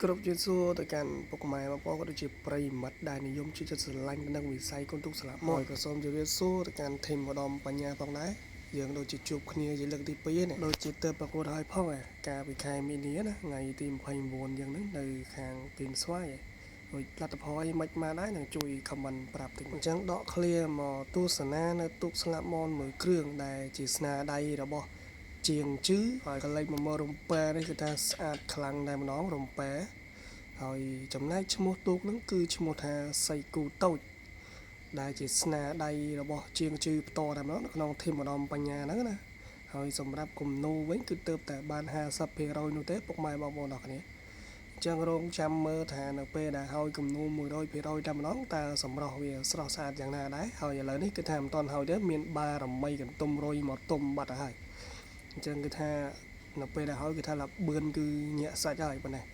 គ្រប់ជាសួរទៅកាន់ពុកម៉ែបងប្អូនក៏ដូចជាប្រិយមិត្តដែលនិយមជួយចិត្តស្រឡាញ់នឹងវិស័យកូនទូកស្លាប់មកក៏សូមជម្រាបសួរទៅកាន់ធីមម្ដុំបញ្ញាផងដែរយើងដូចជាជួបគ្នាជាលើកទី2នេះដូចជាទៅប្រកួតហើយផងកាលពីខែមីនាណាថ្ងៃទី29យើងហ្នឹងនៅខាងទីនស្វាយហើយលទ្ធផលមិនមកដែរនឹងជួយ comment ប្រាប់តិចអញ្ចឹងដក clear មកទស្សនានៅទូកស្លាប់មនមួយគ្រឿងដែលជាស្នាដៃរបស់ជាងជឺហើយកលេចមករំប៉ែនេះគឺថាស្អាតខ្លាំងតែម្ដងរំប៉ែហើយចំណែកឈ្មោះទូកហ្នឹងគឺឈ្មោះថាសៃគូតូចដែលជាស្នាដៃរបស់ជាងជឺផ្ទាល់តែម្ដងនៅក្នុងធីមម្ដុំបញ្ញាហ្នឹងណាហើយសម្រាប់គំនូវិញគឺទៅតែបាន 50% នោះទេពុកម៉ែបងប្អូនអរគ្នាអញ្ចឹងរងចាំមើលថានៅពេលដែលហើយគំនូ 100% តែម្ដងតើសម្រស់វាស្រស់ស្អាតយ៉ាងណាដែរហើយឥឡូវនេះគឺថាមិនទាន់ហើយទេមានបារមីកន្ទុំរុយមកទុំបាត់ទៅហើយអញ្ចឹងគឺថានៅពេលដែលហើយគឺថាលបឿនគឺញាក់សាច់ហើយប៉ុណ្ណេះ